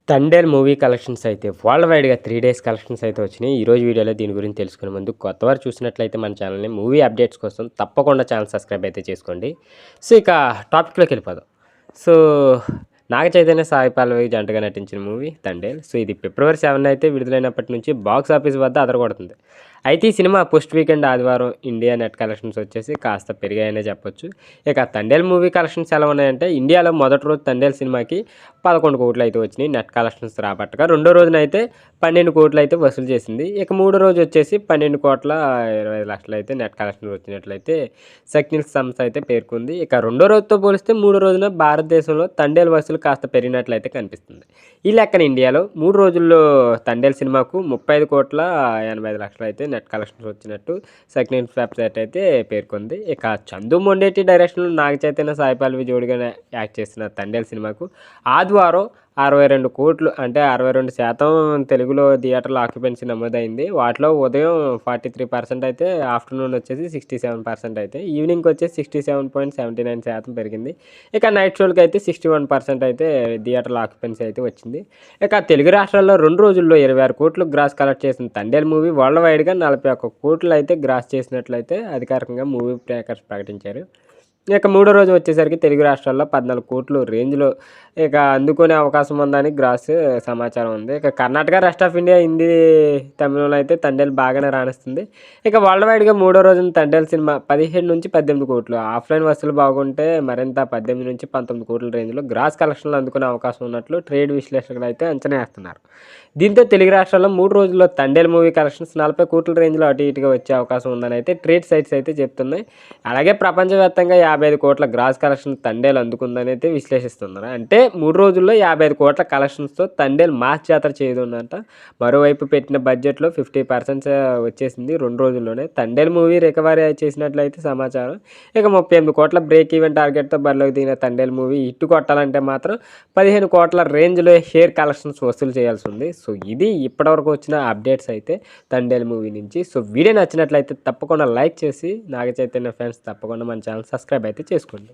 Thandel movie collections అయితే world వైడ్‌గా 3 days collections అయితే వచ్చినాయి. ఈరోజు వీడియోలో దీని గురించి తెలుసుకునే ముందు కొత్తవారు చూసినట్లయితే మన ఛానల్‌ని మూవీ అప్డేట్స్ కోసం తప్పకుండా ఛానల్ సబ్స్క్రైబ్ అయితే చేసుకోండి. సో, ఇక టాపిక్‌లోకి వెళ్ళిపోదాం. సో, నాగ చైతన్య, సాయి పల్లవి జంటగా నటించిన మూవీ 'తండేల్'. సో, ఇది ఫిబ్రవరి 7 అయితే విడుదలైనప్పటి నుంచి బాక్స్ ఆఫీస్ వద్ద అదరగొడుతుంది. అయితే ఈ సినిమా పోస్ట్ వీకెండ్ ఆదివారం ఇండియా నెట్ కలెక్షన్స్ వచ్చేసి కాస్త పెరిగాయనే చెప్పొచ్చు. ఇక 'తండేల్' మూవీ కలెక్షన్స్ ఎలా ఉన్నాయంటే ఇండియాలో మొదటి రోజు 'తండేల్' సినిమాకి 11 కోట్లు అయితే వచ్చినాయి నెట్ కలెక్షన్స్ రాబట్టగా. రెండో రోజున అయితే 12 కోట్లు అయితే వసూలు చేసింది. ఇక మూడో రోజు వచ్చేసి 12,25,00,000 అయితే నెట్ కలెక్షన్ వచ్చినట్లయితే సెక్నిల్ సంస్థ అయితే పేర్కొంది. ఇక రెండో రోజుతో పోలిస్తే మూడో రోజున భారతదేశంలో 'తండేల్' వసూలు కాస్త పెరిగినట్లయితే కనిపిస్తుంది. ఈ లెక్కన ఇండియాలో 3 రోజుల్లో 'తండేల్' సినిమాకు 35,85,00,000 అయితే నెట్ కలెక్షన్స్ వచ్చినట్టు సెక్నిల్ వెబ్సైట్ అయితే పేర్కొంది. ఇక చందు మొండేటి డైరెక్షన్లో నాగ చైతన్య, సాయి పల్లవి జోడిగా యాక్ట్ చేసిన 'తండేల్' సినిమాకు ఆదివారం 62 కోట్లు అంటే 62% తెలుగులో థియేటర్ల ఆక్యుపెన్సీ నమోదైంది. వాటిలో ఉదయం 43% అయితే, ఆఫ్టర్నూన్ వచ్చేసి 67% అయితే, ఈవినింగ్కి వచ్చేసి 67.79% పెరిగింది. ఇక నైట్ షోలకి అయితే 61% అయితే థియేటర్ల ఆక్యుపెన్సీ అయితే వచ్చింది. ఇక తెలుగు రాష్ట్రాల్లో 2 రోజుల్లో 26 కోట్లు గ్రాస్ కలెక్ట్ చేసిన 'తండేల్' మూవీ వరల్డ్ వైడ్గా 41 కోట్లు అయితే గ్రాస్ చేసినట్లయితే అధికారికంగా మూవీ మేకర్స్ ప్రకటించారు. ఇక మూడో రోజు వచ్చేసరికి తెలుగు రాష్ట్రాల్లో 14 కోట్లు రేంజ్‌లో ఇక అందుకునే అవకాశం ఉందని గ్రాస్ సమాచారం ఉంది. ఇక Karnataka, rest of India, Hindi, తమిళంలో అయితే 'తండేల్' బాగానే రాణిస్తుంది. ఇక వరల్డ్ వైడ్‌గా మూడో రోజున 'తండేల్' సినిమా 17-18 కోట్లు, ఆఫ్‌లైన్ వసూలు బాగుంటే మరింత 18-19 కోట్ల రేంజ్‌లో గ్రాస్ కలెక్షన్లు అందుకునే అవకాశం ఉన్నట్లు ట్రేడ్ విశ్లేషకులు అయితే అంచనా వేస్తున్నారు. దీంతో తెలుగు రాష్ట్రాల్లో 3 రోజుల్లో 'తండేల్' మూవీ కలెక్షన్స్ 40 కోట్ల రేంజ్‌లో అటు ఇటుగా వచ్చే అవకాశం ఉందని అయితే ట్రేడ్ సైట్స్ అయితే చెప్తున్నాయి. అలాగే ప్రపంచవ్యాప్తంగా 55 కోట్ల గ్రాస్ కలెక్షన్ 'తండేల్' అందుకుందని అయితే విశ్లేషిస్తున్నారు. అంటే 3 రోజుల్లో 55 కోట్ల కలెక్షన్స్‌తో 'తండేల్' మాస్ జాతర చేయనుందంట. మరోవైపు పెట్టిన బడ్జెట్‌లో 50% వచ్చేసింది 2 రోజుల్లోనే. 'తండేల్' మూవీ రికవరీ చేసినట్లయితే సమాచారం. ఇక 38 కోట్ల బ్రేక్ ఈవెన్ టార్గెట్‌తో బరిలోకి దిగిన 'తండేల్' మూవీ హిట్ కొట్టాలంటే మాత్రం 15 కోట్ల రేంజ్‌లో షేర్ కలెక్షన్స్ వసూలు చేయాల్సి ఉంది. సో, ఇది ఇప్పటివరకు వచ్చిన అప్డేట్స్ అయితే 'తండేల్' మూవీ నుంచి. సో, వీడియో నచ్చినట్లయితే తప్పకుండా లైక్ చేసి నాగ చైతన్య ఫ్యాన్స్ తప్పకుండా మన ఛానల్ సబ్స్క్రైబ్ అయితే చేసుకోండి.